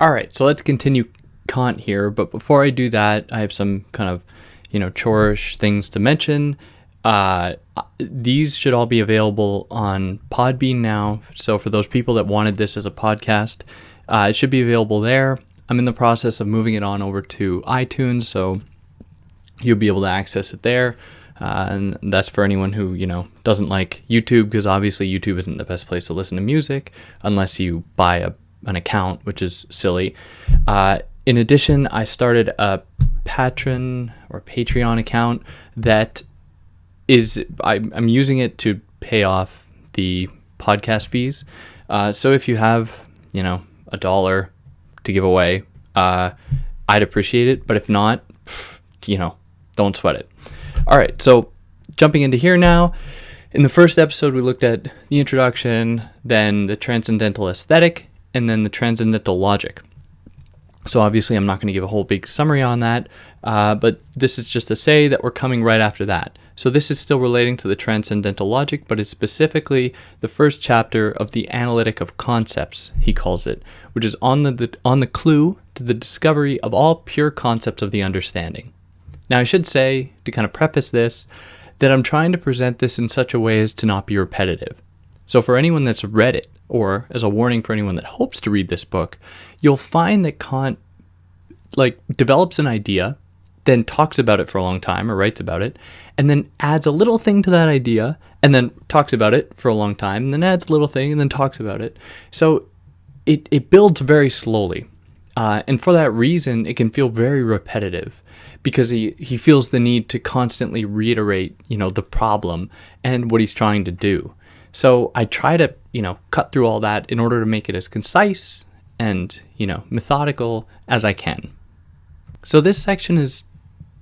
All right, so let's continue Kant here. But before I do that, I have some kind of, chore-ish things to mention. These should all be available on Podbean now. So for those people that wanted this as a podcast, it should be available there. I'm in the process of moving it on over to iTunes, so you'll be able to access it there. And that's for anyone who, doesn't like YouTube, because obviously YouTube isn't the best place to listen to music unless you buy an account, which is silly. In addition, I started a Patreon account that I'm using it to pay off the podcast fees. So if you have, $1 to give away, I'd appreciate it. But if not, don't sweat it. All right, so jumping into here now. In the first episode, we looked at the introduction, then the transcendental aesthetic, and then the transcendental logic. So obviously, I'm not going to give a whole big summary on that, but this is just to say that we're coming right after that. So this is still relating to the transcendental logic, but it's specifically the first chapter of the analytic of concepts, he calls it, which is on the clue to the discovery of all pure concepts of the understanding. Now, I should say, to kind of preface this, that I'm trying to present this in such a way as to not be repetitive. So for anyone that's read it, or as a warning for anyone that hopes to read this book, you'll find that Kant develops an idea, then talks about it for a long time, or writes about it, and then adds a little thing to that idea, and then talks about it for a long time, and then adds a little thing, and then talks about it. So it builds very slowly. And for that reason, it can feel very repetitive, because he feels the need to constantly reiterate, the problem and what he's trying to do. So I try to, cut through all that in order to make it as concise and, methodical as I can. So this section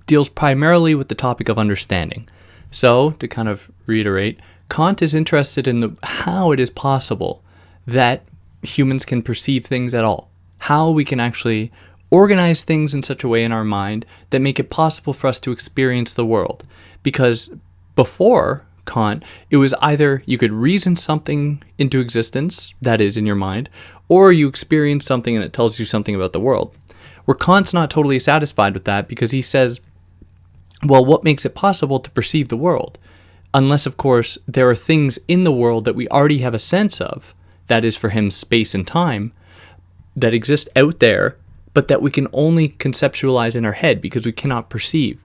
deals primarily with the topic of understanding. So to kind of reiterate, Kant is interested in how it is possible that humans can perceive things at all, how we can actually organize things in such a way in our mind that make it possible for us to experience the world. Because before Kant, it was either you could reason something into existence, that is in your mind, or you experience something and it tells you something about the world. Where Kant's not totally satisfied with that, because he says, well, what makes it possible to perceive the world? Unless, of course, there are things in the world that we already have a sense of, that is for him space and time, that exist out there, but that we can only conceptualize in our head because we cannot perceive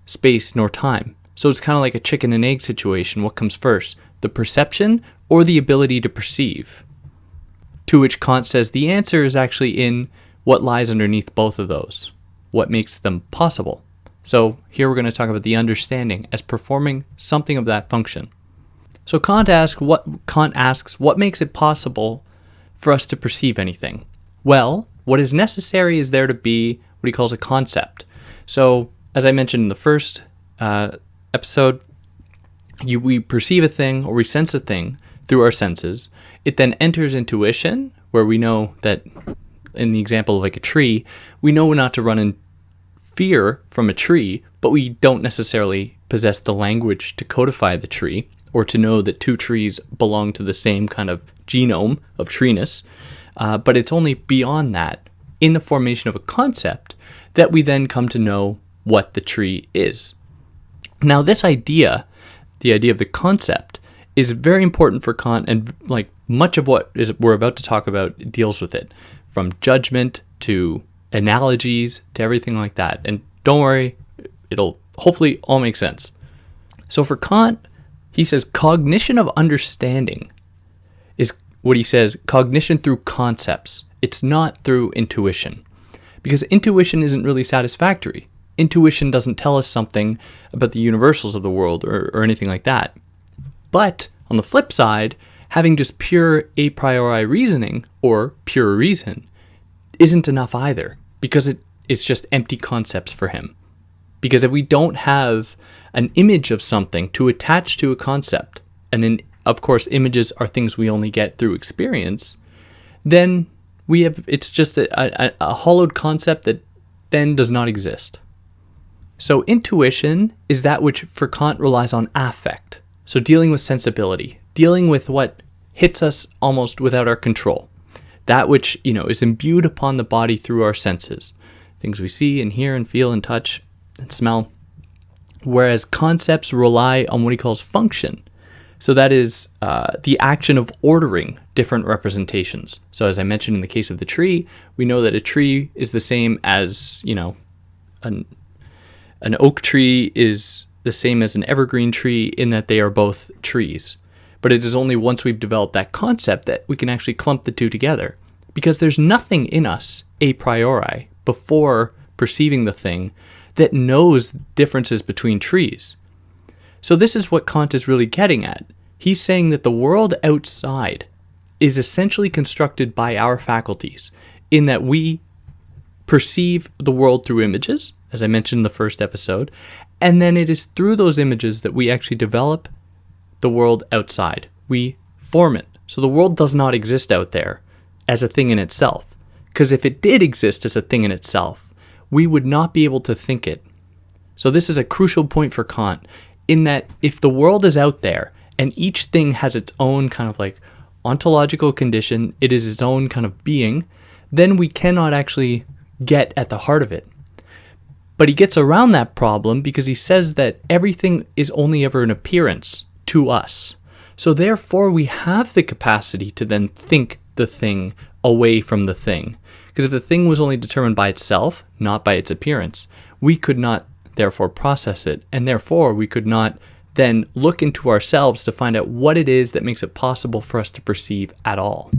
space nor time. So it's kind of like a chicken and egg situation. What comes first, the perception or the ability to perceive? To which Kant says the answer is actually in what lies underneath both of those, what makes them possible. So here we're going to talk about the understanding as performing something of that function. So Kant asks, what makes it possible for us to perceive anything? Well, what is necessary is there to be what he calls a concept. So as I mentioned in the first episode, we perceive a thing or we sense a thing through our senses. It then enters intuition, where we know that, in the example of like a tree, we know not to run in fear from a tree, but we don't necessarily possess the language to codify the tree or to know that two trees belong to the same kind of genome of treeness. But it's only beyond that, in the formation of a concept, that we then come to know what the tree is. Now, this idea, the idea of the concept, is very important for Kant, and much of what we're about to talk about deals with it, from judgment to analogies to everything like that. And don't worry, it'll hopefully all make sense. So for Kant, he says cognition of understanding is what he says, cognition through concepts. It's not through intuition, because intuition isn't really satisfactory. Intuition doesn't tell us something about the universals of the world or anything like that. But on the flip side, having just pure a priori reasoning or pure reason isn't enough either, because it's just empty concepts for him. Because if we don't have an image of something to attach to a concept, and then of course images are things we only get through experience, then it's just a hollowed concept that then does not exist. So intuition is that which for Kant relies on affect. So dealing with sensibility, dealing with what hits us almost without our control. that which, is imbued upon the body through our senses, things we see and hear and feel and touch and smell, whereas concepts rely on what he calls function. So that is the action of ordering different representations. So as I mentioned in the case of the tree, we know that a tree is the same as, an oak tree is the same as an evergreen tree in that they are both trees. But it is only once we've developed that concept that we can actually clump the two together. Because there's nothing in us a priori before perceiving the thing that knows differences between trees. So this is what Kant is really getting at. He's saying that the world outside is essentially constructed by our faculties, in that we perceive the world through images, as I mentioned in the first episode, and then it is through those images that we actually develop the world outside. We form it. So the world does not exist out there as a thing in itself. Because if it did exist as a thing in itself, we would not be able to think it. So this is a crucial point for Kant, in that if the world is out there and each thing has its own kind of like ontological condition, it is its own kind of being, then we cannot actually get at the heart of it. But he gets around that problem because he says that everything is only ever an appearance to us. So therefore we have the capacity to then think the thing away from the thing. Because if the thing was only determined by itself, not by its appearance, we could not therefore process it, and therefore we could not then look into ourselves to find out what it is that makes it possible for us to perceive at all.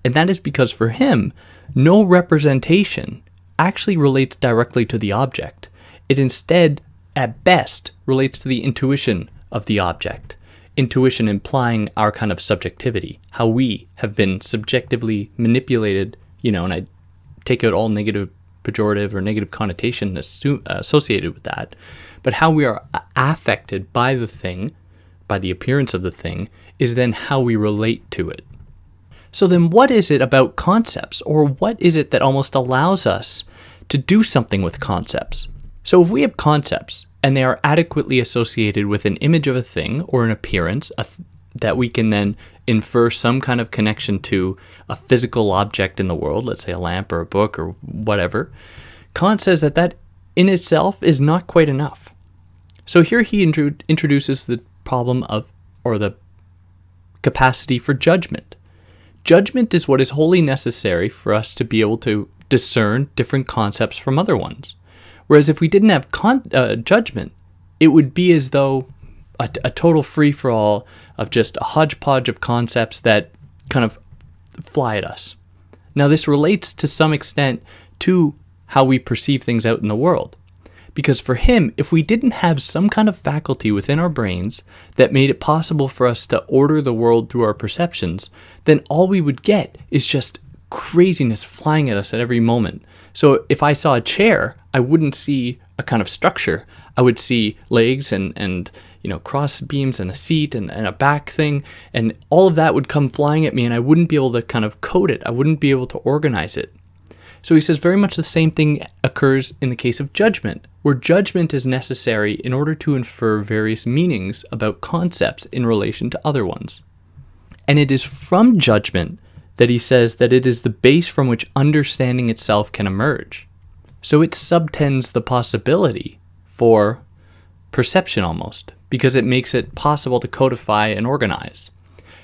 And that is because for him, no representation actually relates directly to the object. It instead, at best, relates to the intuition of the object. Intuition implying our kind of subjectivity, how we have been subjectively manipulated, and I take out all negative, pejorative, or negative connotation associated with that, but how we are affected by the thing, by the appearance of the thing, is then how we relate to it. So then what is it about concepts, or what is it that almost allows us to do something with concepts? So if we have concepts, and they are adequately associated with an image of a thing or an appearance that we can then infer some kind of connection to a physical object in the world, let's say a lamp or a book or whatever, Kant says that that in itself is not quite enough. So here he introduces the problem of, or the capacity for judgment. Judgment is what is wholly necessary for us to be able to discern different concepts from other ones. Whereas if we didn't have judgment, it would be as though a total free-for-all of just a hodgepodge of concepts that kind of fly at us. Now this relates to some extent to how we perceive things out in the world. Because for him, if we didn't have some kind of faculty within our brains that made it possible for us to order the world through our perceptions, then all we would get is just craziness flying at us at every moment. So if I saw a chair, I wouldn't see a kind of structure. I would see legs and cross beams and a seat and a back thing, and all of that would come flying at me, and I wouldn't be able to kind of code it. I wouldn't be able to organize it. So he says very much the same thing occurs in the case of judgment, where judgment is necessary in order to infer various meanings about concepts in relation to other ones. And it is from judgment that he says that it is the base from which understanding itself can emerge. So it subtends the possibility for perception almost, because it makes it possible to codify and organize.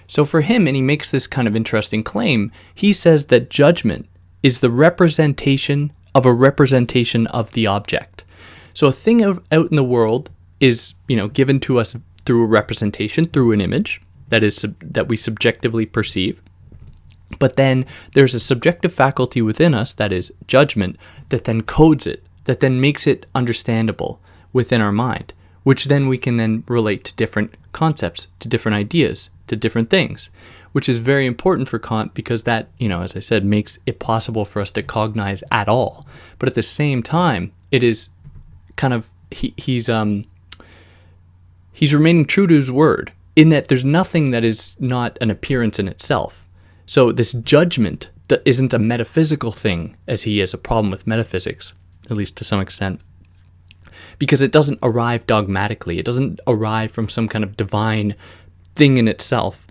So for him, and he makes this kind of interesting claim, he says that judgment is the representation of a representation of the object. So a thing out in the world is, given to us through a representation, through an image that we subjectively perceive. But then there's a subjective faculty within us, that is judgment, that then codes it, that then makes it understandable within our mind, which then we can then relate to different concepts, to different ideas, to different things, which is very important for Kant because that, as I said, makes it possible for us to cognize at all. But at the same time, it is kind of, he's remaining true to his word in that there's nothing that is not an appearance in itself. So this judgment isn't a metaphysical thing, as he has a problem with metaphysics, at least to some extent, because it doesn't arrive dogmatically. It doesn't arrive from some kind of divine thing in itself,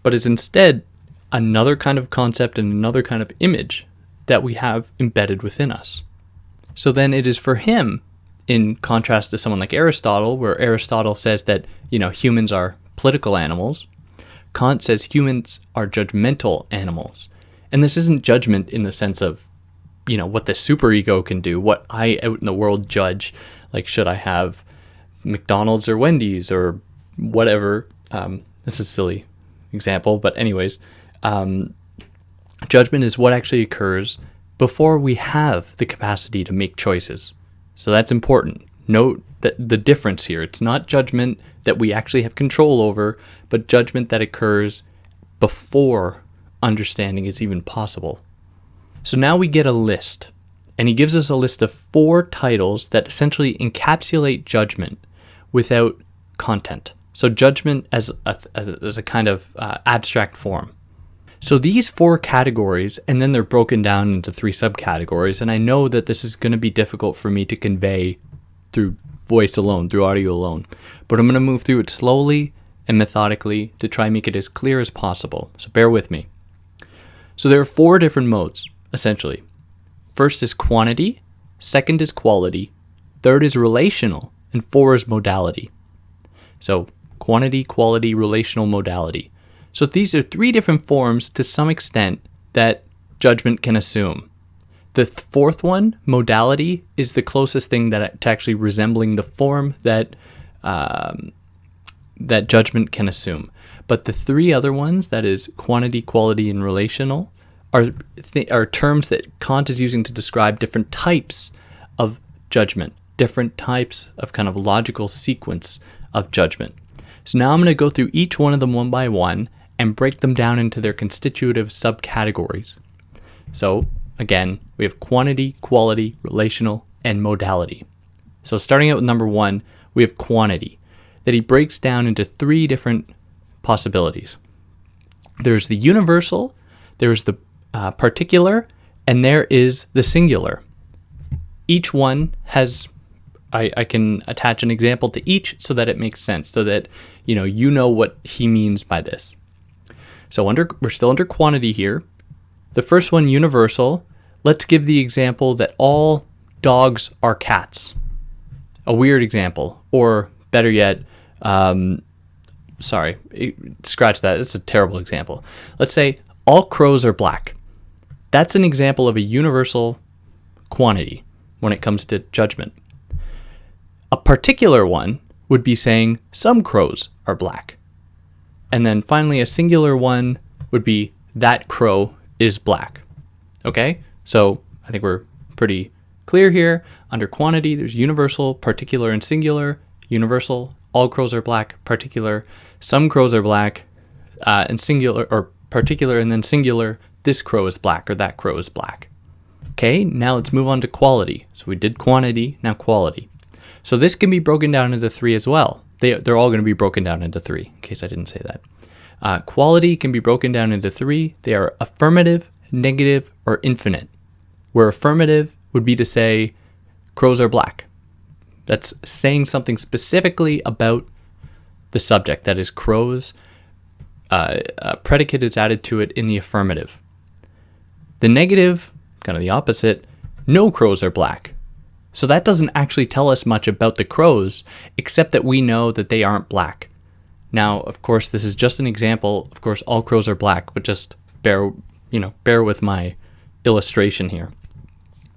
but is instead another kind of concept and another kind of image that we have embedded within us. So then it is for him, in contrast to someone like Aristotle, where Aristotle says that, humans are political animals, Kant says humans are judgmental animals. And this isn't judgment in the sense of, what the superego can do, what I out in the world judge, like should I have McDonald's or Wendy's or whatever. This is a silly example, but anyways, judgment is what actually occurs before we have the capacity to make choices. So that's important. Note that the difference here. It's not judgment that we actually have control over, but judgment that occurs before understanding is even possible. So now we get a list, and he gives us a list of 4 titles that essentially encapsulate judgment without content. So judgment as a kind of abstract form. So these 4 categories, and then they're broken down into 3 subcategories, and I know that this is going to be difficult for me to convey through voice alone, through audio alone, but I'm going to move through it slowly and methodically to try and make it as clear as possible. So bear with me. So there are 4 different modes, essentially. First is quantity, second is quality, third is relational, and 4 is modality. So quantity, quality, relational, modality. So these are 3 different forms to some extent that judgment can assume. The 4th one, modality, is the closest thing to actually resembling the form that that judgment can assume. But the 3 other ones, that is quantity, quality, and relational, are terms that Kant is using to describe different types of judgment, different types of kind of logical sequence of judgment. So now I'm going to go through each one of them one by one and break them down into their constitutive subcategories. So again, we have quantity, quality, relational, and modality. So starting out with number 1, we have quantity, that he breaks down into 3 different possibilities. There's the universal, there's the particular, and there is the singular. Each one has, I can attach an example to each so that it makes sense, so that you know what he means by this. So we're still under quantity here. The first one, universal. Let's give the example that all dogs are cats. A weird example, or better yet, scratch that. It's a terrible example. Let's say all crows are black. That's an example of a universal quantity when it comes to judgment. A particular one would be saying some crows are black. And then finally, a singular one would be that crow is black. Okay? So I think we're pretty clear here. Under quantity, there's universal, particular, and singular. Universal, all crows are black. Particular, some crows are black. And singular, or particular and then singular, this crow is black or that crow is black. Okay, now let's move on to quality. So we did quantity, now quality. So this can be broken down into 3 as well. They're all going to be broken down into 3, in case I didn't say that. Quality can be broken down into 3. They are affirmative, negative, or infinite. Where affirmative would be to say crows are black. That's saying something specifically about the subject, that is crows. A predicate is added to it in the affirmative. The negative, kind of the opposite, no crows are black. So that doesn't actually tell us much about the crows, except that we know that they aren't black. Now, of course, this is just an example. Of course, all crows are black, but just bear with my illustration here.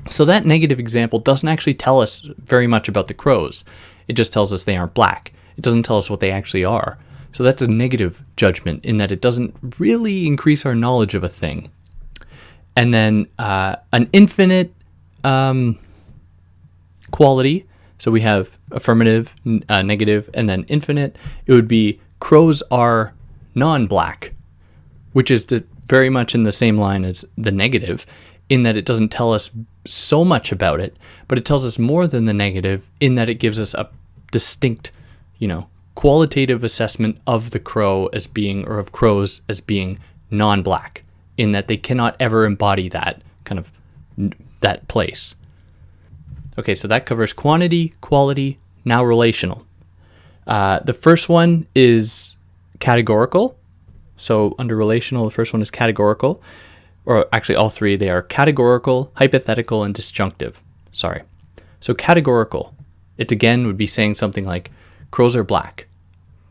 So that negative example doesn't actually tell us very much about the crows. It just tells us they aren't black. It doesn't tell us what they actually are. So that's a negative judgment in that it doesn't really increase our knowledge of a thing. And then an infinite quality. So we have affirmative, negative, and then infinite. It would be crows are non-black, which is very much in the same line as the negative, in that it doesn't tell us so much about it, but it tells us more than the negative in that it gives us a distinct, qualitative assessment of the crow as being, or of crows as being non-black, in that they cannot ever embody that kind of that place. Okay, so that covers quantity, quality, now relational. The first one is categorical. So under relational, the first one is categorical, or actually all three. They are categorical, hypothetical, and disjunctive. Sorry. So categorical, it again would be saying something like crows are black,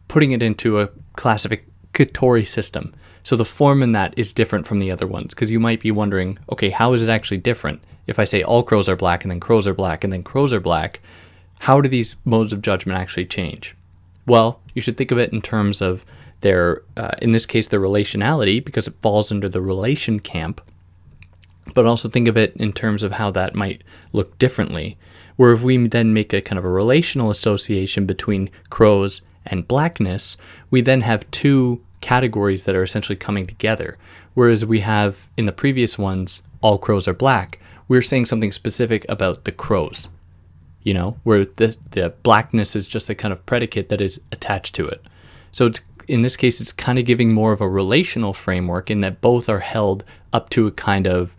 putting it into a classificatory system. So the form in that is different from the other ones, because you might be wondering, okay, how is it actually different? If I say all crows are black and then crows are black and then crows are black, how do these modes of judgment actually change? Well, you should think of it in terms of their, in this case, their relationality, because it falls under the relation camp, but also think of it in terms of how that might look differently, where if we then make a kind of a relational association between crows and blackness, we then have two categories that are essentially coming together. Whereas we have in the previous ones, all crows are black, we're saying something specific about the crows, you know, where the blackness is just a kind of predicate that is attached to it. So it's, in this case, it's kind of giving more of a relational framework in that both are held up to a kind of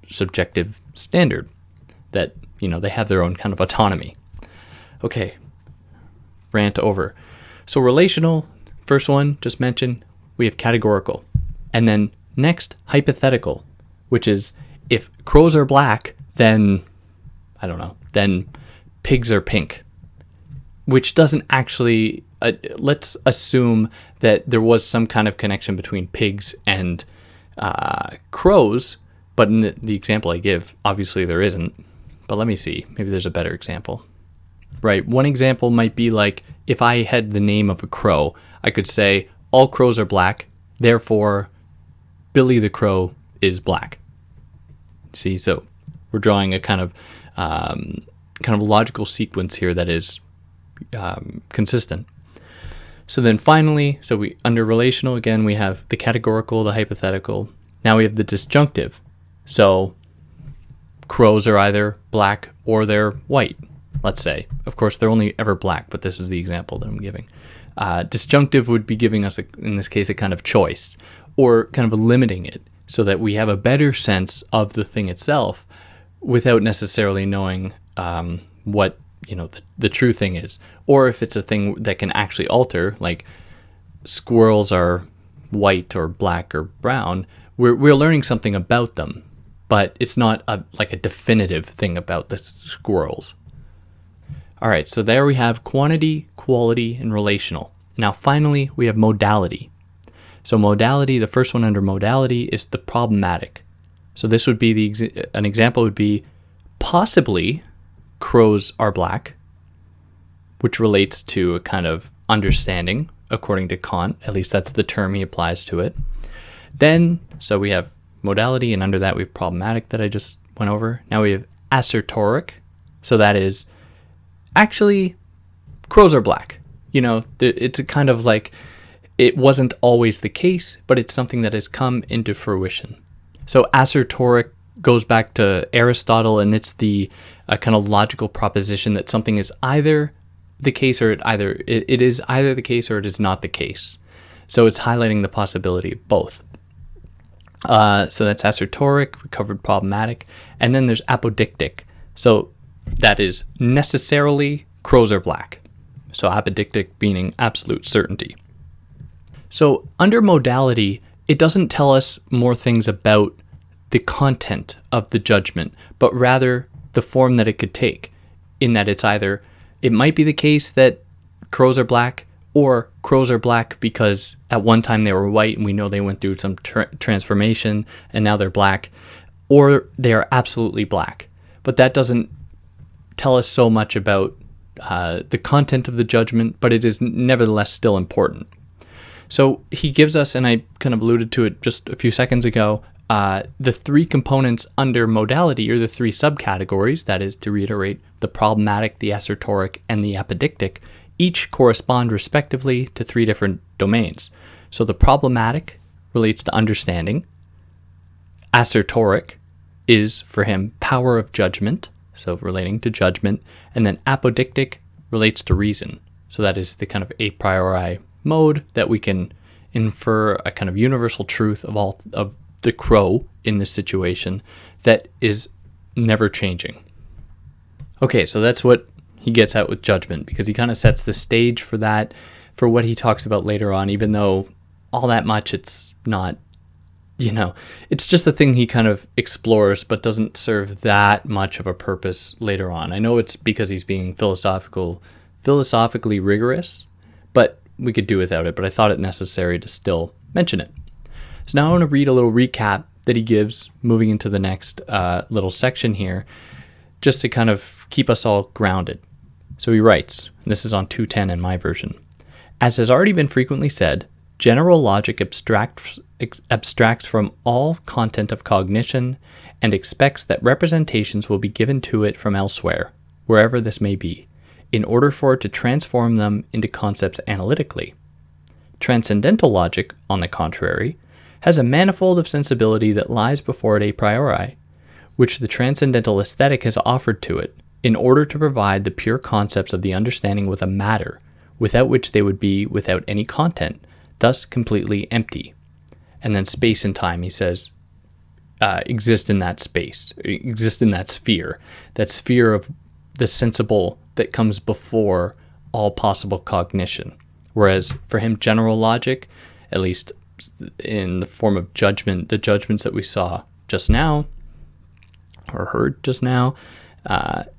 subjective standard that, you know, they have their own kind of autonomy. Okay, rant over. So relational, first one, just mentioned, we have categorical. And then next, hypothetical, which is if crows are black, then, I don't know, then pigs are pink, which doesn't actually, let's assume that there was some kind of connection between pigs and crows, but in the example I give, obviously there isn't. But let me see, maybe there's a better example. Right, one example might be like, if I had the name of a crow, I could say, all crows are black, therefore Billy the Crow is black. See, so we're drawing a kind of logical sequence here that is consistent. So then finally, so we under relational, again, we have the categorical, the hypothetical. Now we have the disjunctive. So crows are either black or they're white, let's say. Of course, they're only ever black, but this is the example that I'm giving. Disjunctive would be giving us, in this case, a kind of choice, or kind of limiting it so that we have a better sense of the thing itself without necessarily knowing what, you know, the true thing is. Or if it's a thing that can actually alter, like squirrels are white or black or brown, we're learning something about them, but it's not like a definitive thing about the squirrels. All right, so there we have quantity, quality, and relational. Now finally, we have modality. So modality, the first one under modality is the problematic. So this would be an example would be possibly crows are black, which relates to a kind of understanding according to Kant. At least that's the term he applies to it. Then, so we have modality, and under that we have problematic that I just went over. Now we have assertoric. So that is actually crows are black. You know, it's a kind of like, it wasn't always the case, but it's something that has come into fruition. So assertoric goes back to Aristotle, and it's the kind of logical proposition that something is either the case or it is either the case or it is not the case. So it's highlighting the possibility of both. So that's assertoric, we covered problematic, and then there's apodictic. So that is necessarily crows are black. So apodictic meaning absolute certainty. So under modality, it doesn't tell us more things about the content of the judgment, but rather the form that it could take, in that it's either, it might be the case that crows are black, or crows are black because at one time they were white and we know they went through some transformation and now they're black, or they are absolutely black. But that doesn't tell us so much about the content of the judgment, but it is nevertheless still important. So he gives us, and I kind of alluded to it just a few seconds ago, the three components under modality, or the three subcategories, that is, to reiterate, the problematic, the assertoric, and the apodictic, each correspond respectively to three different domains. So the problematic relates to understanding. Assertoric is, for him, power of judgment, so relating to judgment. And then apodictic relates to reason. So that is the kind of a priori mode that we can infer a kind of universal truth of the crow in this situation that is never changing. Okay, so that's what he gets at with judgment, because he kind of sets the stage for that, for what he talks about later on, even though all that much. It's not, it's just a thing he kind of explores, but doesn't serve that much of a purpose later on. I know it's because he's being philosophically rigorous, but we could do without it, but I thought it necessary to still mention it. So now I want to read a little recap that he gives moving into the next little section here, just to kind of keep us all grounded. So he writes, and this is on 210 in my version, "As has already been frequently said, general logic abstracts from all content of cognition and expects that representations will be given to it from elsewhere, wherever this may be, in order for it to transform them into concepts analytically. Transcendental logic, on the contrary, has a manifold of sensibility that lies before it a priori, which the transcendental aesthetic has offered to it, in order to provide the pure concepts of the understanding with a matter, without which they would be without any content, thus completely empty." And then space and time, he says, exist in that space, exist in that sphere of the sensible that comes before all possible cognition. Whereas for him, general logic, at least in the form of judgment, the judgments that we saw just now, or heard just now,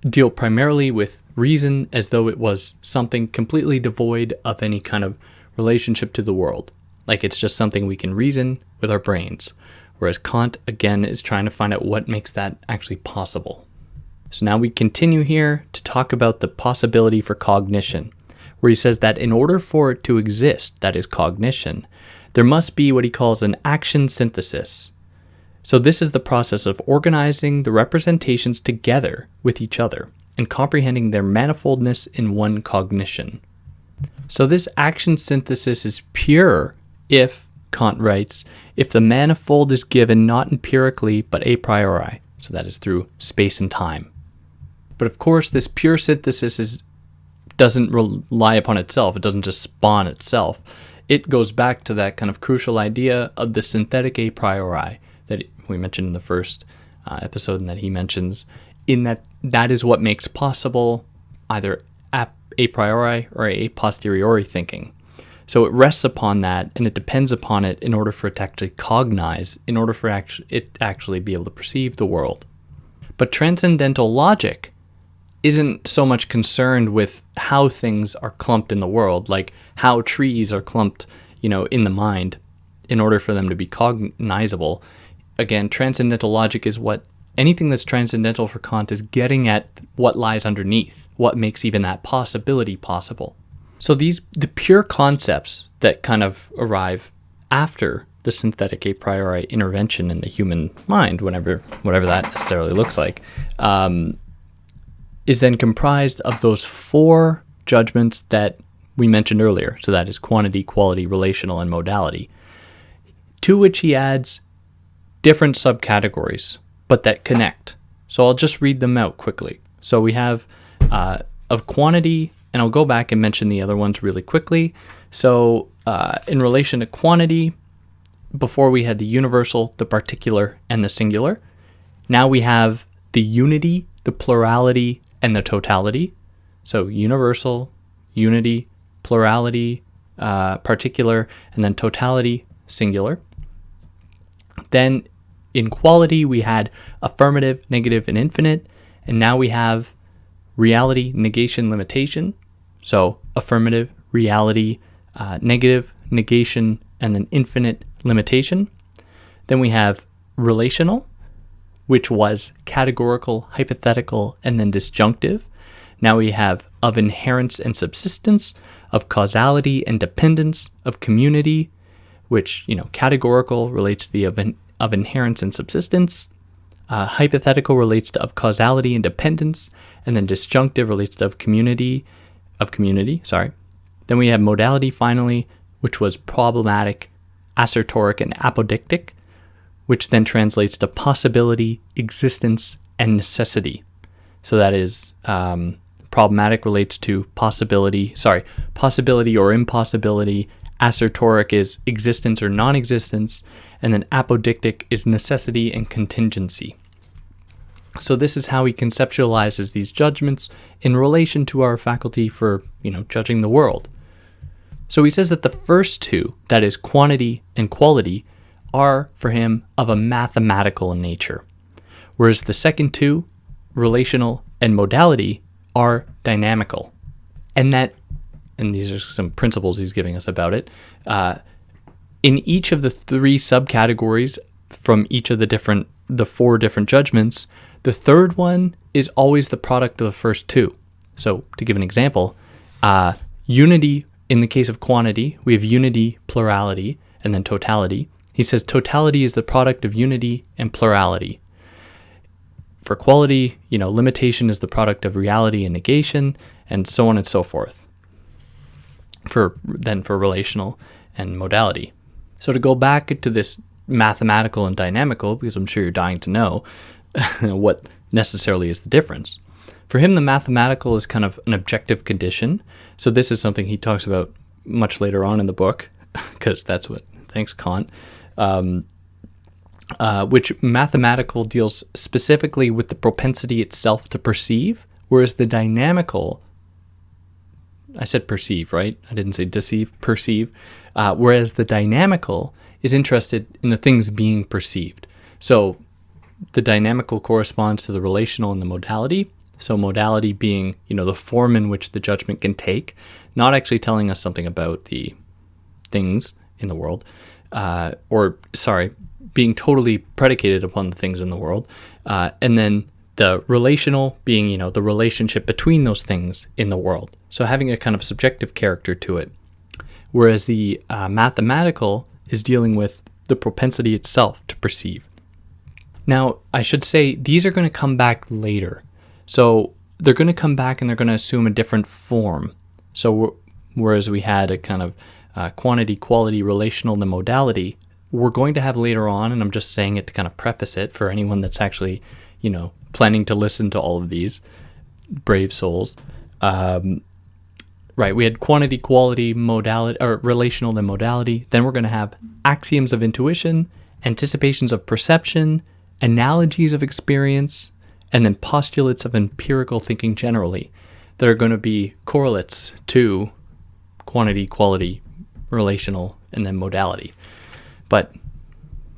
deal primarily with reason as though it was something completely devoid of any kind of relationship to the world. Like it's just something we can reason with our brains. Whereas Kant, again, is trying to find out what makes that actually possible. So now we continue here to talk about the possibility for cognition, where he says that in order for it to exist, that is cognition, there must be what he calls an action synthesis. So this is the process of organizing the representations together with each other and comprehending their manifoldness in one cognition. So this action synthesis is pure if, Kant writes, if the manifold is given not empirically but a priori, so that is through space and time. But of course, this pure synthesis doesn't rely upon itself. It doesn't just spawn itself. It goes back to that kind of crucial idea of the synthetic a priori that we mentioned in the first episode, and that he mentions, in that is what makes possible either a priori or a posteriori thinking. So it rests upon that, and it depends upon it in order for it to actually cognize, in order for it actually be able to perceive the world. But transcendental logic isn't so much concerned with how things are clumped in the world, like how trees are clumped, in the mind, in order for them to be cognizable. Again, transcendental logic is what anything that's transcendental for Kant is getting at what lies underneath, what makes even that possibility possible. So the pure concepts that kind of arrive after the synthetic a priori intervention in the human mind, whatever that necessarily looks like, is then comprised of those four judgments that we mentioned earlier. So that is quantity, quality, relational, and modality, to which he adds different subcategories, but that connect. So I'll just read them out quickly. So we have of quantity, and I'll go back and mention the other ones really quickly. So in relation to quantity, before we had the universal, the particular, and the singular. Now we have the unity, the plurality, and the totality. So universal, unity, plurality, particular, and then totality, singular. Then in quality, we had affirmative, negative, and infinite. And now we have reality, negation, limitation. So affirmative, reality, negative, negation, and then infinite, limitation. Then we have relational, which was categorical, hypothetical, and then disjunctive. Now we have of inherence and subsistence, of causality and dependence, of community, which, categorical relates to the of inherence and subsistence. Hypothetical relates to of causality and dependence, and then disjunctive relates to of community. Then we have modality finally, which was problematic, assertoric, and apodictic, which then translates to possibility, existence, and necessity. So that is problematic relates to possibility or impossibility. Assertoric is existence or non-existence, and then apodictic is necessity and contingency. So this is how he conceptualizes these judgments in relation to our faculty for, judging the world. So he says that the first two, that is quantity and quality, are for him of a mathematical nature, whereas the second two, relational and modality, are dynamical. And these are some principles he's giving us about it. In each of the three subcategories from each of the four different judgments, the third one is always the product of the first two. So to give an example, unity, in the case of quantity, we have unity, plurality, and then totality. He says totality is the product of unity and plurality. For quality, limitation is the product of reality and negation, and so on and so forth. For relational and modality. So to go back to this mathematical and dynamical, because I'm sure you're dying to know what necessarily is the difference. For him, the mathematical is kind of an objective condition. So this is something he talks about much later on in the book, because thanks Kant, which mathematical deals specifically with the propensity itself to perceive, whereas the dynamical, I said perceive, right? I didn't say deceive, perceive. Whereas the dynamical is interested in the things being perceived. So the dynamical corresponds to the relational and the modality. So modality being, the form in which the judgment can take, not actually telling us something about the things in the world, being totally predicated upon the things in the world. And then the relational being, the relationship between those things in the world. So having a kind of subjective character to it. Whereas the mathematical is dealing with the propensity itself to perceive. Now, I should say these are going to come back later. So they're going to come back and they're going to assume a different form. So whereas we had a kind of quantity, quality, relational, and the modality, we're going to have later on, and I'm just saying it to kind of preface it for anyone that's actually, planning to listen to all of these brave souls. Right, we had quantity, quality, modality, or relational, then modality. Then we're going to have axioms of intuition, anticipations of perception, analogies of experience, and then postulates of empirical thinking generally that are going to be correlates to quantity, quality, relational, and then modality. But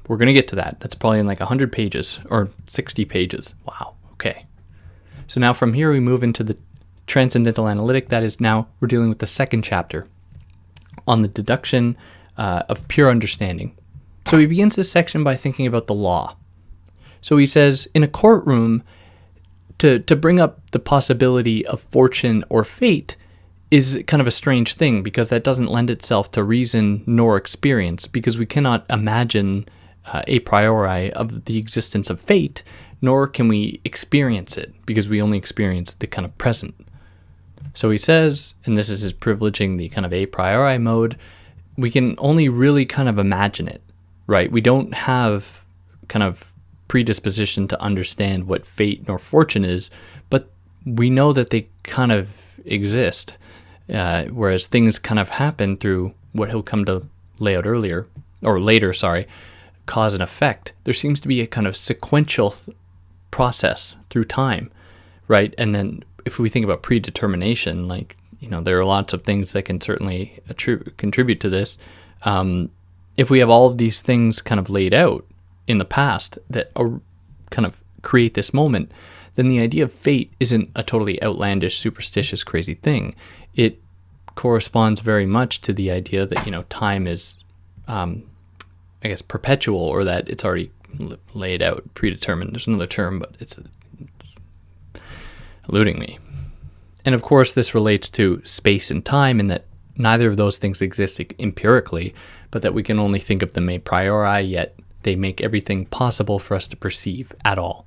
we're going to get to that. That's probably in like 100 pages or 60 pages. Wow, okay. So now from here we move into the Transcendental Analytic. That is, now we're dealing with the second chapter on the deduction of pure understanding. So he begins this section by thinking about the law. So he says, in a courtroom, to bring up the possibility of fortune or fate is kind of a strange thing, because that doesn't lend itself to reason nor experience, because we cannot imagine a priori of the existence of fate, nor can we experience it, because we only experience the kind of present. So he says, and this is his privileging the kind of a priori mode, we can only really kind of imagine it, right? We don't have kind of predisposition to understand what fate nor fortune is, but we know that they kind of exist, whereas things kind of happen through what he'll come to lay out later, cause and effect. There seems to be a kind of sequential process through time, right? And then if we think about predetermination, there are lots of things that can certainly contribute to this. If we have all of these things kind of laid out in the past that are kind of create this moment, then the idea of fate isn't a totally outlandish, superstitious, crazy thing. It corresponds very much to the idea that, time is, perpetual, or that it's already laid out, predetermined. There's another term, but it's eluding me. And of course, this relates to space and time, in that neither of those things exist empirically, but that we can only think of them a priori, yet they make everything possible for us to perceive at all.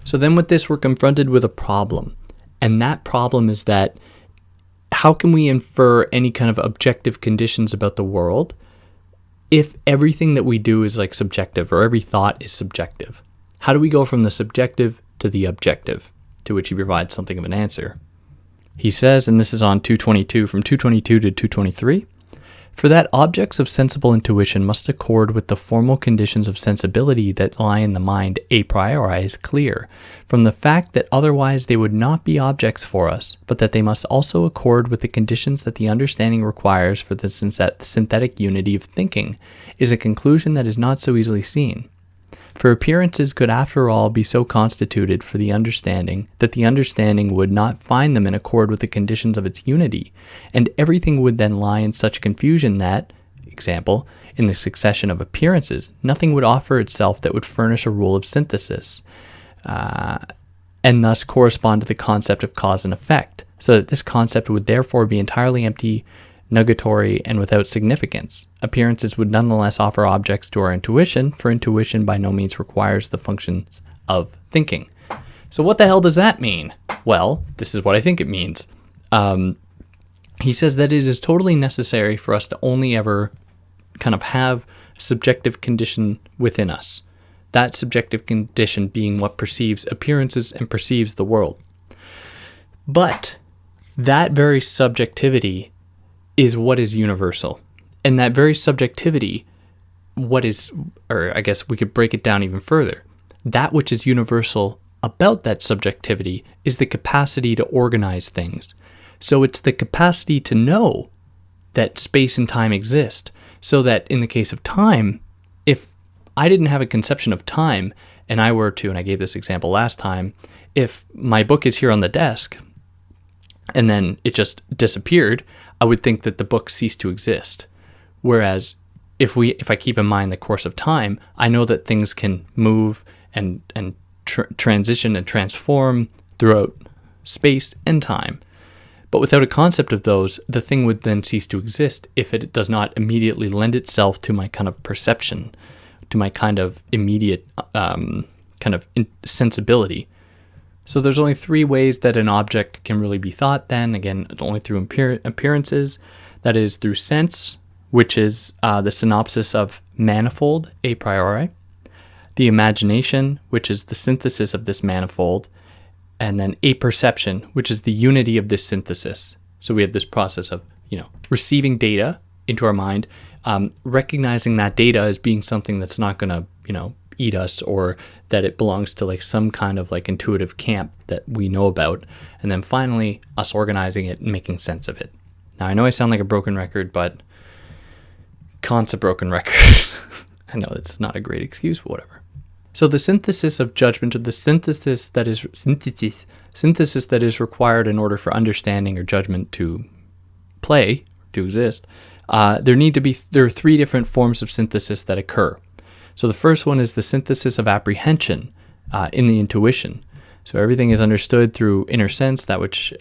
So then with this, we're confronted with a problem. And that problem is that how can we infer any kind of objective conditions about the world if everything that we do is like subjective, or every thought is subjective? How do we go from the subjective to the objective? To which he provides something of an answer. He says, and this is on 222, from 222 to 223, For that objects of sensible intuition must accord with the formal conditions of sensibility that lie in the mind a priori is clear, from the fact that otherwise they would not be objects for us, but that they must also accord with the conditions that the understanding requires for the synthetic unity of thinking, is a conclusion that is not so easily seen. For appearances could after all be so constituted for the understanding that the understanding would not find them in accord with the conditions of its unity, and everything would then lie in such confusion that, example, in the succession of appearances, nothing would offer itself that would furnish a rule of synthesis, and thus correspond to the concept of cause and effect, so that this concept would therefore be entirely empty, nugatory, and without significance. Appearances would nonetheless offer objects to our intuition, for intuition by no means requires the functions of thinking. So what the hell does that mean? Well, this is what I think it means. He says that it is totally necessary for us to only ever kind of have a subjective condition within us. That subjective condition being what perceives appearances and perceives the world. But that very subjectivity is what is universal. And that very subjectivity, or I guess we could break it down even further. That which is universal about that subjectivity is the capacity to organize things. So it's the capacity to know that space and time exist, so that in the case of time, if I didn't have a conception of time, and I were to, and I gave this example last time, if my book is here on the desk, and then it just disappeared, I would think that the book ceased to exist. Whereas if I keep in mind the course of time, I know that things can move and transition and transform throughout space and time. But without a concept of those, the thing would then cease to exist if it does not immediately lend itself to my kind of perception, to my kind of immediate sensibility. So there's only three ways that an object can really be thought then. Again, it's only through appearances. That is through sense, which is the synopsis of manifold a priori. The imagination, which is the synthesis of this manifold. And then a perception, which is the unity of this synthesis. So we have this process of, receiving data into our mind, recognizing that data as being something that's not going to, eat us, or that it belongs to like some kind of like intuitive camp that we know about, and then finally us organizing it and making sense of it. Now I know I sound like a broken record, but Kant's a broken record. I know that's not a great excuse, but whatever. So the synthesis of judgment, or the synthesis that is required in order for understanding or judgment to exist, there are three different forms of synthesis that occur. So the first one is the synthesis of apprehension in the intuition. So everything is understood through inner sense, that which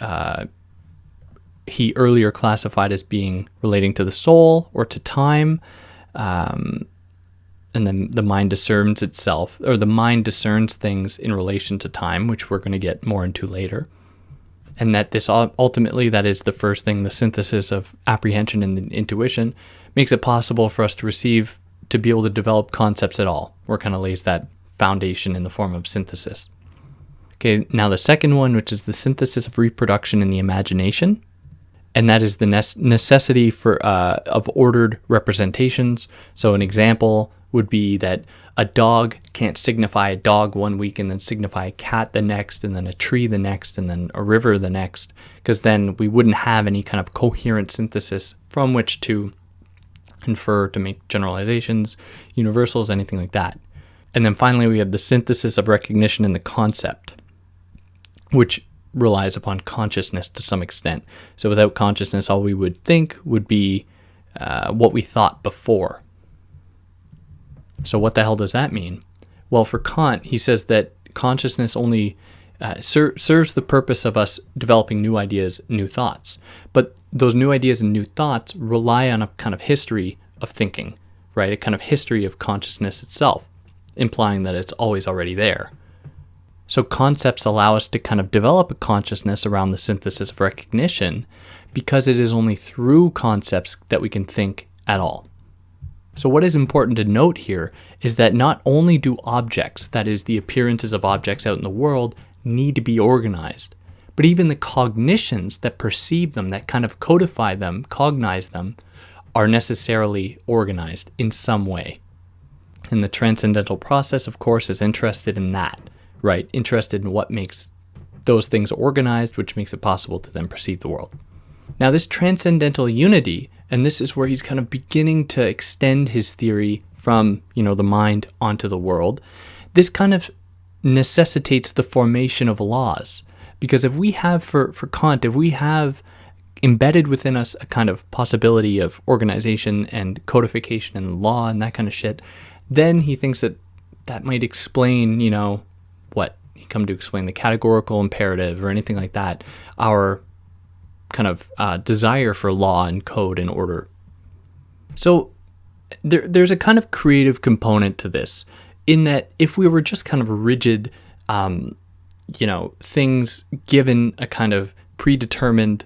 he earlier classified as being relating to the soul or to time. And then the mind discerns itself, or the mind discerns things in relation to time, which we're going to get more into later. And that this ultimately, that is the first thing, the synthesis of apprehension and the intuition, makes it possible for us to be able to develop concepts at all, or kind of lays that foundation in the form of synthesis. Okay, now the second one, which is the synthesis of reproduction in the imagination, and that is the necessity of ordered representations. So an example would be that a dog can't signify a dog one week and then signify a cat the next, and then a tree the next, and then a river the next, because then we wouldn't have any kind of coherent synthesis from which to infer, to make generalizations, universals, anything like that. And then finally we have the synthesis of recognition in the concept, which relies upon consciousness to some extent. So without consciousness, all we would think would be what we thought before. So what the hell does that mean? Well, for Kant, he says that consciousness only serves the purpose of us developing new ideas, new thoughts. But those new ideas and new thoughts rely on a kind of history of thinking, right? A kind of history of consciousness itself, implying that it's always already there. So concepts allow us to kind of develop a consciousness around the synthesis of recognition, because it is only through concepts that we can think at all. So what is important to note here is that not only do objects, that is the appearances of objects out in the world, need to be organized, but even the cognitions that perceive them, that kind of codify them, cognize them, are necessarily organized in some way. And the transcendental process, of course, is interested in that, right? Interested in what makes those things organized, which makes it possible to then perceive the world. Now, this transcendental unity, and this is where he's kind of beginning to extend his theory from, the mind onto the world. This kind of necessitates the formation of laws. Because if we have, for Kant, if we have embedded within us a kind of possibility of organization and codification and law and that kind of shit, then he thinks that might explain, what he come to explain, the categorical imperative or anything like that, our kind of desire for law and code and order. So there's a kind of creative component to this, in that if we were just kind of rigid, things given a kind of predetermined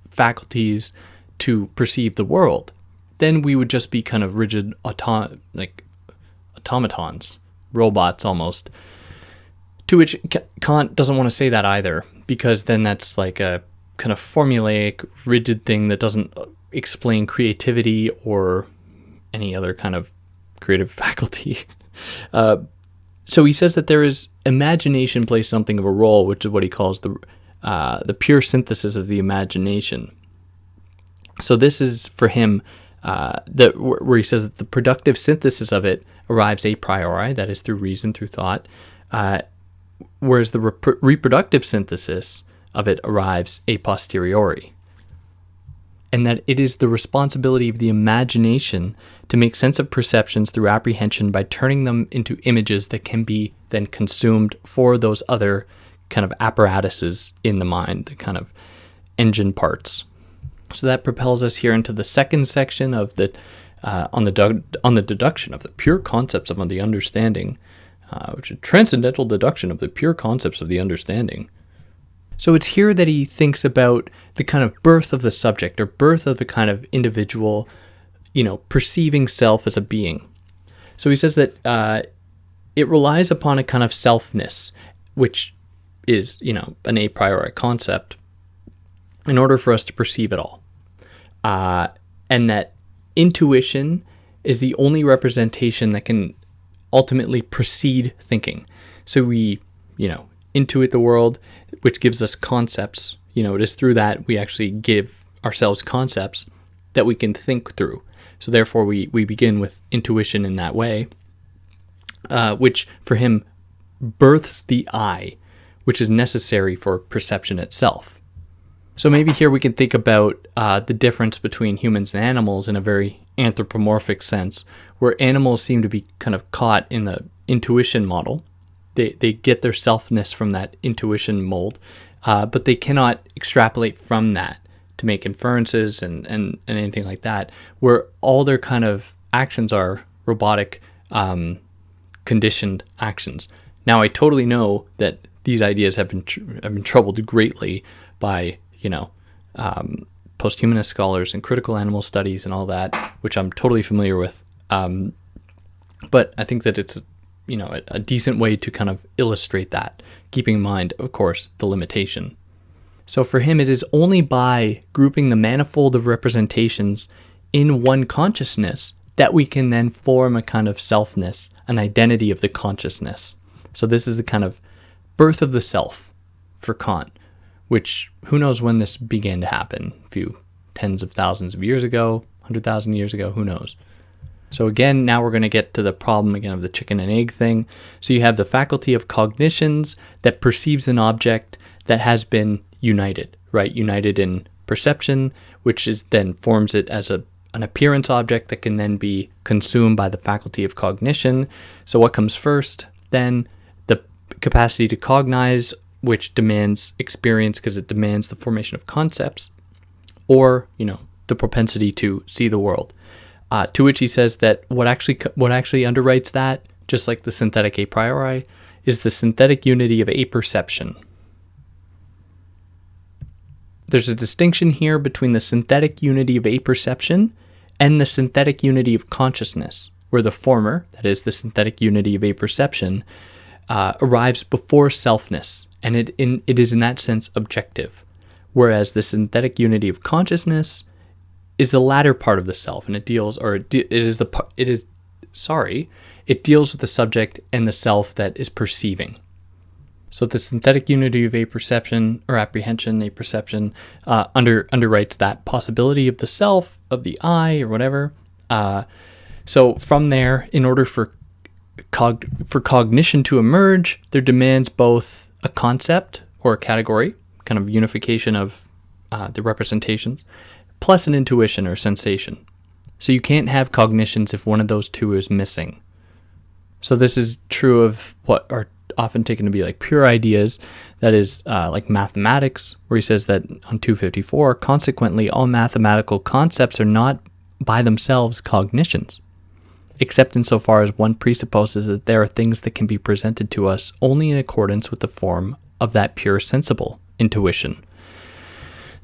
faculties to perceive the world, then we would just be kind of rigid automatons, robots almost. To which Kant doesn't want to say that either, because then that's like a kind of formulaic, rigid thing that doesn't explain creativity or any other kind of creative faculty. So he says that there is imagination plays something of a role, which is what he calls the pure synthesis of the imagination. So this is for him where he says that the productive synthesis of it arrives a priori, that is through reason, through thought, whereas the reproductive synthesis of it arrives a posteriori. And that it is the responsibility of the imagination to make sense of perceptions through apprehension by turning them into images that can be then consumed for those other kind of apparatuses in the mind, the kind of engine parts. So that propels us here into the second section of the on the deduction of the pure concepts of the understanding, which is transcendental deduction of the pure concepts of the understanding. So it's here that he thinks about the kind of birth of the subject, or birth of the kind of individual, perceiving self as a being. So he says that it relies upon a kind of selfness, which is, an a priori concept, in order for us to perceive it all. And that intuition is the only representation that can ultimately precede thinking. So we, intuit the world, which gives us concepts. It is through that we actually give ourselves concepts that we can think through. So therefore we begin with intuition in that way, which for him births the I, which is necessary for perception itself. So maybe here we can think about the difference between humans and animals in a very anthropomorphic sense, where animals seem to be kind of caught in the intuition model. They get their selfness from that intuition mold, but they cannot extrapolate from that to make inferences and anything like that, where all their kind of actions are robotic, conditioned actions. Now, I totally know that these ideas have been troubled greatly by, posthumanist scholars and critical animal studies and all that, which I'm totally familiar with. But I think that it's a decent way to kind of illustrate that, keeping in mind, of course, the limitation. So for him, it is only by grouping the manifold of representations in one consciousness that we can then form a kind of selfness, an identity of the consciousness. So this is the kind of birth of the self for Kant, which who knows when this began to happen, a few tens of thousands of years ago, 100,000 years ago, who knows. So again, now we're going to get to the problem again of the chicken and egg thing. So you have the faculty of cognitions that perceives an object that has been united, right? United in perception, which is then forms it as an appearance object that can then be consumed by the faculty of cognition. So what comes first? Then the capacity to cognize, which demands experience because it demands the formation of concepts, or, the propensity to see the world. To which he says that what actually underwrites that, just like the synthetic a priori, is the synthetic unity of apperception. There's a distinction here between the synthetic unity of apperception and the synthetic unity of consciousness, where the former, that is the synthetic unity of apperception, arrives before selfness, and it is in that sense objective, whereas the synthetic unity of consciousness is the latter part of the self, and it deals with the subject and the self that is perceiving. So the synthetic unity of apperception or apprehension, apperception, underwrites that possibility of the self, of the I, or whatever. So from there, in order for cognition to emerge, there demands both a concept or a category, kind of unification of the representations, plus an intuition or sensation. So you can't have cognitions if one of those two is missing. So this is true of what are often taken to be like pure ideas, that is like mathematics, where he says that on 254, consequently, all mathematical concepts are not by themselves cognitions, except insofar as one presupposes that there are things that can be presented to us only in accordance with the form of that pure sensible intuition.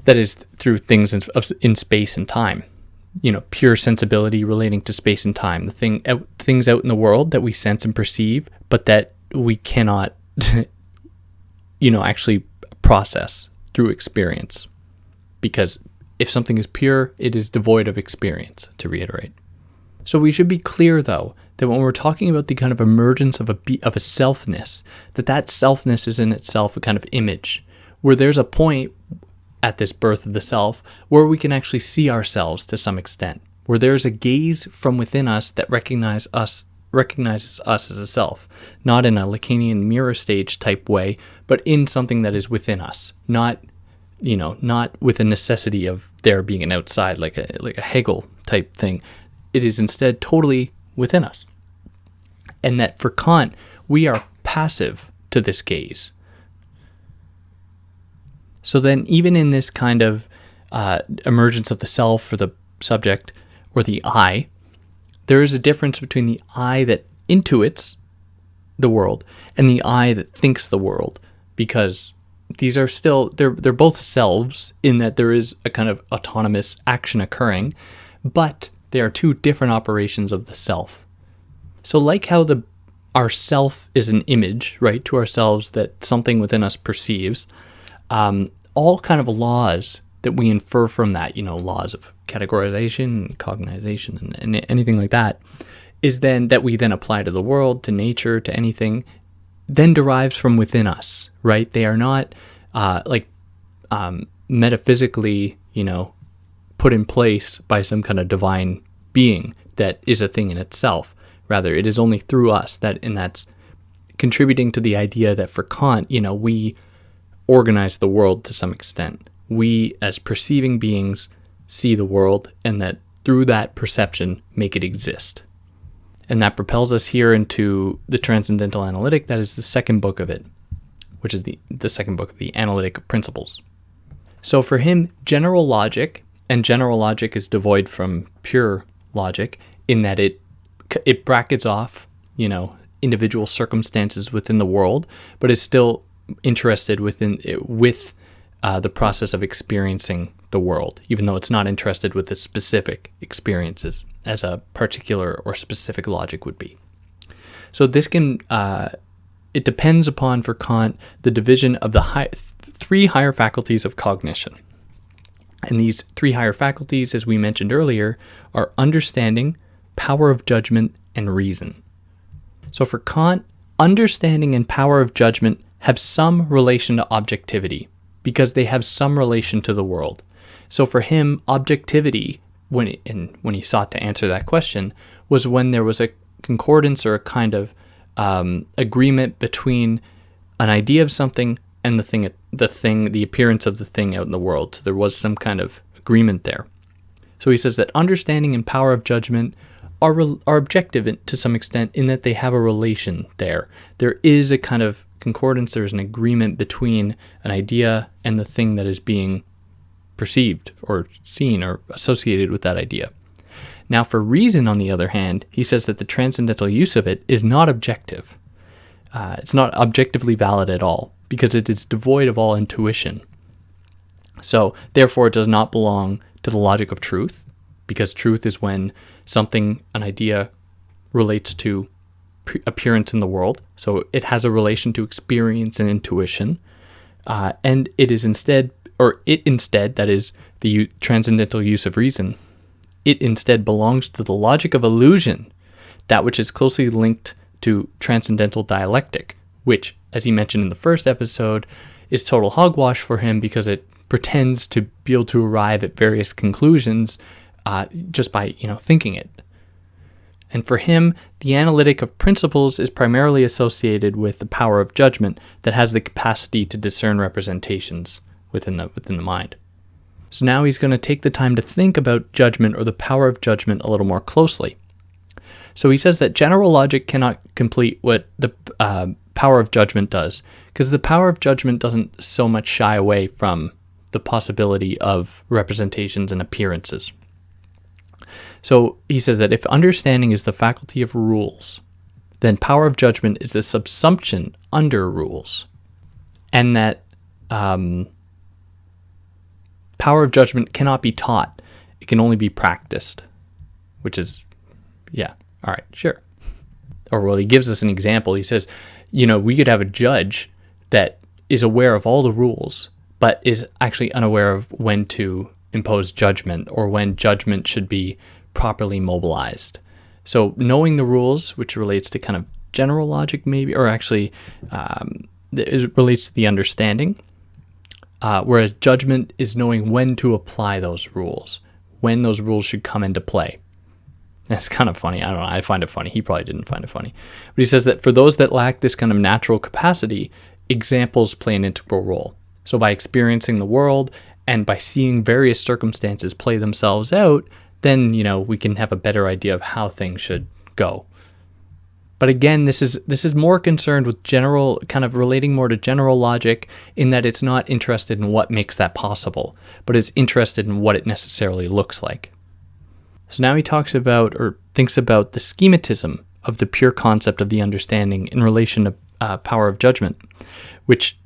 That is, through things in space and time. Pure sensibility relating to space and time, things out in the world that we sense and perceive, but that we cannot, actually process through experience. Because if something is pure, it is devoid of experience, to reiterate. So we should be clear, though, that when we're talking about the kind of emergence of a selfness, that selfness is in itself a kind of image, where there's a point at this birth of the self where we can actually see ourselves to some extent, where there's a gaze from within us that recognizes us as a self, not in a Lacanian mirror stage type way, but in something that is within us, not with a necessity of there being an outside, like a Hegel type thing. It is instead totally within us. And that for Kant, we are passive to this gaze. So then, even in this kind of emergence of the self or the subject or the I, there is a difference between the I that intuits the world and the I that thinks the world, because these are still, they're both selves in that there is a kind of autonomous action occurring, but they are two different operations of the self. So like how our self is an image, right, to ourselves that something within us perceives, all kind of laws that we infer from that, laws of categorization, cognization, and anything like that, is then that we then apply to the world, to nature, to anything, then derives from within us, right? They are not metaphysically, put in place by some kind of divine being that is a thing in itself. Rather, it is only through us and that's contributing to the idea that for Kant, we organize the world to some extent. We, as perceiving beings, see the world, and that through that perception, make it exist. And that propels us here into the Transcendental Analytic. That is the second book of it, which is the second book of the Analytic Principles. So for him, general logic is devoid from pure logic, in that it brackets off, individual circumstances within the world, but is still interested with the process of experiencing the world, even though it's not interested with the specific experiences as a particular or specific logic would be. So this can, it depends upon, for Kant, the division of the three higher faculties of cognition. And these three higher faculties, as we mentioned earlier, are understanding, power of judgment, and reason. So for Kant, understanding and power of judgment have some relation to objectivity, because they have some relation to the world. So for him, objectivity, when he sought to answer that question, was when there was a concordance or a kind of agreement between an idea of something and the appearance of the thing out in the world. So there was some kind of agreement there. So he says that understanding and power of judgment are objective to some extent, in that they have a relation there. There is a kind of concordance, there's an agreement between an idea and the thing that is being perceived or seen or associated with that idea. Now for reason, on the other hand, he says that the transcendental use of it is not objective. It's not objectively valid at all, because it is devoid of all intuition. So therefore it does not belong to the logic of truth, because truth is when an idea relates to appearance in the world. So it has a relation to experience and intuition, and it is instead that is the transcendental use of reason, it instead belongs to the logic of illusion, that which is closely linked to transcendental dialectic, which, as he mentioned in the first episode, is total hogwash for him because it pretends to be able to arrive at various conclusions just by thinking it. And for him, the analytic of principles is primarily associated with the power of judgment that has the capacity to discern representations within the mind. So now he's going to take the time to think about judgment, or the power of judgment, a little more closely. So he says that general logic cannot complete what the power of judgment does, because the power of judgment doesn't so much shy away from the possibility of representations and appearances. So he says that if understanding is the faculty of rules, then power of judgment is a subsumption under rules, and that power of judgment cannot be taught. It can only be practiced, which is, yeah, all right, sure. Or, well, he gives us an example. He says, we could have a judge that is aware of all the rules, but is actually unaware of when to impose judgment, or when judgment should be properly mobilized. So knowing the rules, which relates to kind of general logic maybe, or actually it relates to the understanding, whereas judgment is knowing when to apply those rules, when those rules should come into play. That's kind of funny. I don't know. I find it funny. He probably didn't find it funny. But he says that for those that lack this kind of natural capacity, examples play an integral role. So by experiencing the world and by seeing various circumstances play themselves out, then, we can have a better idea of how things should go. But again, this is more concerned with general, kind of relating more to general logic, in that it's not interested in what makes that possible, but is interested in what it necessarily looks like. So now he talks about, or thinks about, the schematism of the pure concept of the understanding in relation to power of judgment, which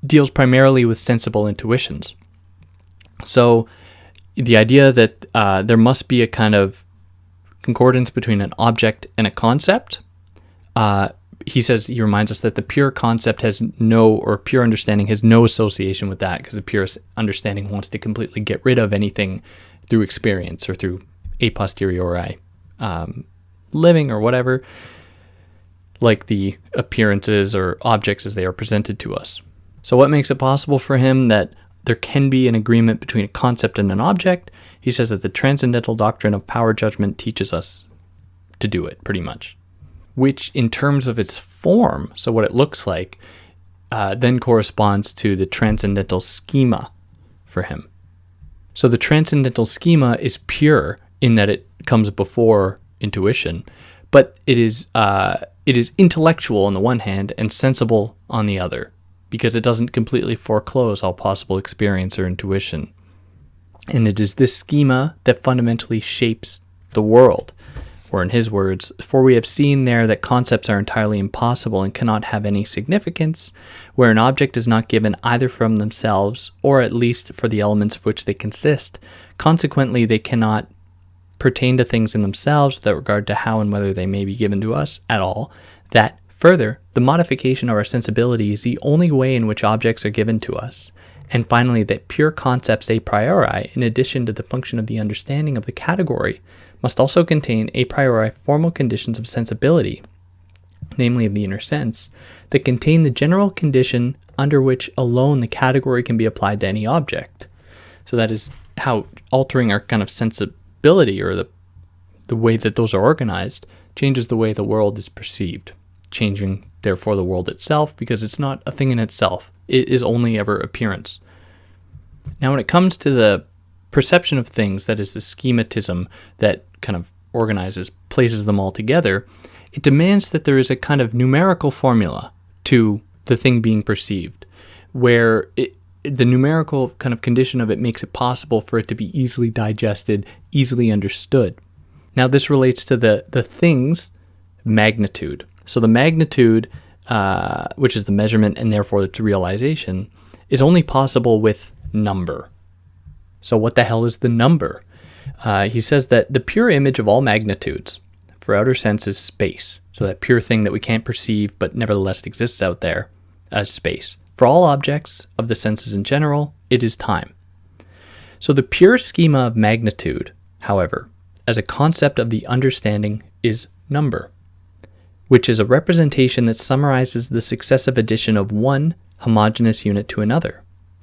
deals primarily with sensible intuitions. So the idea that there must be a kind of concordance between an object and a concept, he reminds us that the pure concept pure understanding has no association with that, because the pure understanding wants to completely get rid of anything through experience or through a posteriori living or whatever, like the appearances or objects as they are presented to us. So what makes it possible for him that there can be an agreement between a concept and an object? He says that the transcendental doctrine of power judgment teaches us to do it, pretty much, which in terms of its form, so what it looks like, then corresponds to the transcendental schema for him. So the transcendental schema is pure in that it comes before intuition, but it is intellectual on the one hand and sensible on the other, because it doesn't completely foreclose all possible experience or intuition. And it is this schema that fundamentally shapes the world. Or in his words, for we have seen there that concepts are entirely impossible and cannot have any significance, where an object is not given either from themselves, or at least for the elements of which they consist. Consequently, they cannot pertain to things in themselves without regard to how and whether they may be given to us at all. That, further, the modification of our sensibility is the only way in which objects are given to us. And finally, that pure concepts a priori, in addition to the function of the understanding of the category, must also contain a priori formal conditions of sensibility, namely of the inner sense, that contain the general condition under which alone the category can be applied to any object. So that is how altering our kind of sensibility, or the way that those are organized, changes the way the world is perceived, changing therefore the world itself, because it's not a thing in itself. It is only ever appearance. Now when it comes to the perception of things, that is the schematism that kind of organizes, places them all together, it demands that there is a kind of numerical formula to the thing being perceived, where the numerical kind of condition of it makes it possible for it to be easily digested, easily understood. Now this relates to the thing's magnitude. So the magnitude, which is the measurement and therefore its realization, is only possible with number. So what the hell is the number? He says that the pure image of all magnitudes for outer sense is space. So that pure thing that we can't perceive but nevertheless exists out there as space. For all objects of the senses in general, it is time. So the pure schema of magnitude, however, as a concept of the understanding, is number, which is a representation that summarizes the successive addition of one homogeneous unit to another.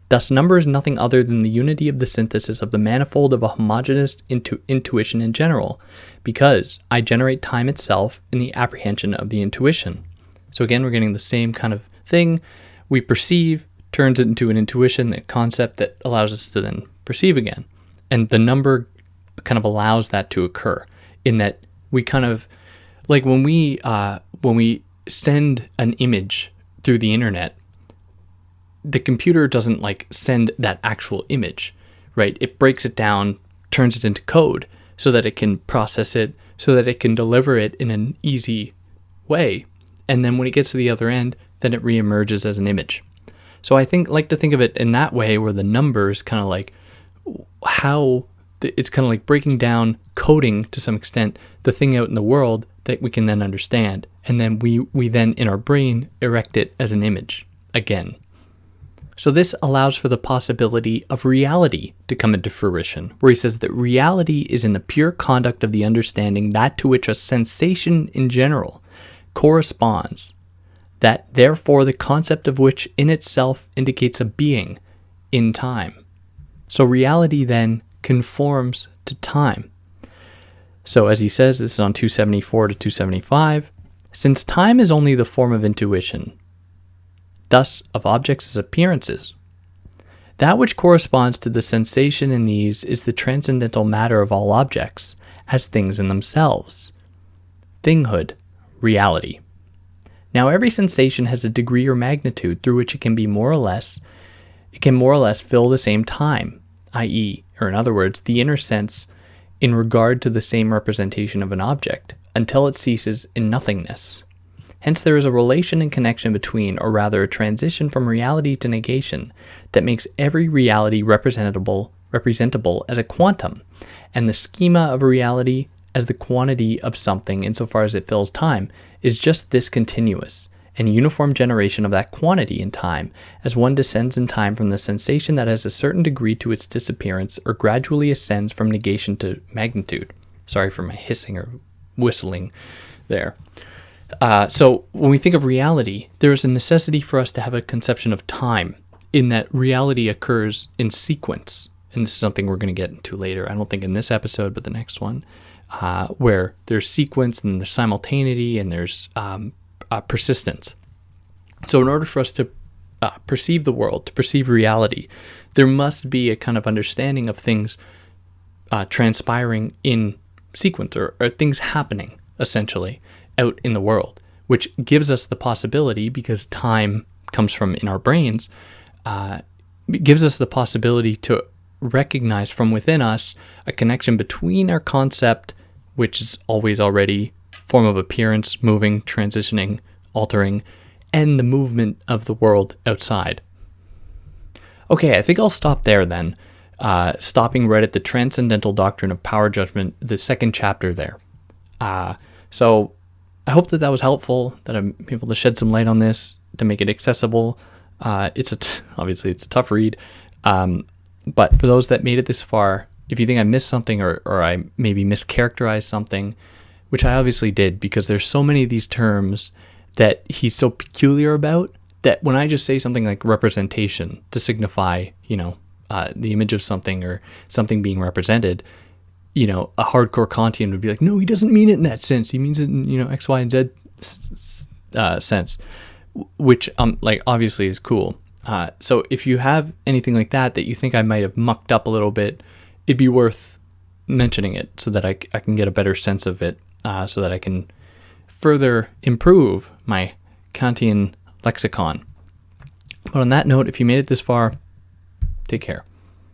Thus, number is nothing other than the unity of the synthesis of the manifold of a homogeneous intuition in general, because I generate time itself in the apprehension of the intuition. So again, we're getting the same kind of thing. We perceive, turns it into an intuition, a concept that allows us to then perceive again. And the number kind of allows that to occur, in that we kind of, like when we send an image through the internet, the computer doesn't like send that actual image, right? It breaks it down, turns it into code so that it can process it, so that it can deliver it in an easy way. And then when it gets to the other end, then it reemerges as an image. So I like to think of it in that way, where the number is kind of like how it's kind of like breaking down, coding to some extent, the thing out in the world that we can then understand. And then we then in our brain erect it as an image again. So this allows for the possibility of reality to come into fruition, where he says that reality is in the pure conduct of the understanding that to which a sensation in general corresponds, that therefore the concept of which in itself indicates a being in time. So reality then conforms to time. So as he says, this is on 274 to 275, since time is only the form of intuition, thus of objects as appearances, that which corresponds to the sensation in these is the transcendental matter of all objects, as things in themselves. Thinghood, reality. Now every sensation has a degree or magnitude through which it can more or less fill the same time, i.e., or in other words, the inner sense in regard to the same representation of an object, until it ceases in nothingness. Hence there is a relation and connection between, or rather a transition from reality to negation, that makes every reality representable as a quantum, and the schema of a reality as the quantity of something insofar as it fills time is just this continuous and uniform generation of that quantity in time, as one descends in time from the sensation that has a certain degree to its disappearance, or gradually ascends from negation to magnitude. Sorry for my hissing or whistling there. So when we think of reality, there is a necessity for us to have a conception of time, in that reality occurs in sequence. And this is something we're going to get into later. I don't think in this episode, but the next one, where there's sequence and there's simultaneity and there's persistence. So in order for us to perceive the world, to perceive reality, there must be a kind of understanding of things transpiring in sequence, or things happening, essentially, out in the world, which gives us the possibility, because time comes from in our brains, it gives us the possibility to recognize from within us a connection between our concept, which is always already form of appearance, moving, transitioning, altering, and the movement of the world outside. Okay, I think I'll stop there then, stopping right at the Transcendental Doctrine of Power Judgment, the second chapter there. So I hope that was helpful, that I'm able to shed some light on this, to make it accessible. Obviously it's a tough read, but for those that made it this far, if you think I missed something or I maybe mischaracterized something, which I obviously did, because there's so many of these terms that he's so peculiar about, that when I just say something like representation to signify, the image of something or something being represented, a hardcore Kantian would be like, no, he doesn't mean it in that sense. He means it in, X, Y, and Z sense, which obviously is cool. So if you have anything like that you think I might have mucked up a little bit, it'd be worth mentioning it so that I can get a better sense of it, so that I can further improve my Kantian lexicon. But on that note, if you made it this far, take care.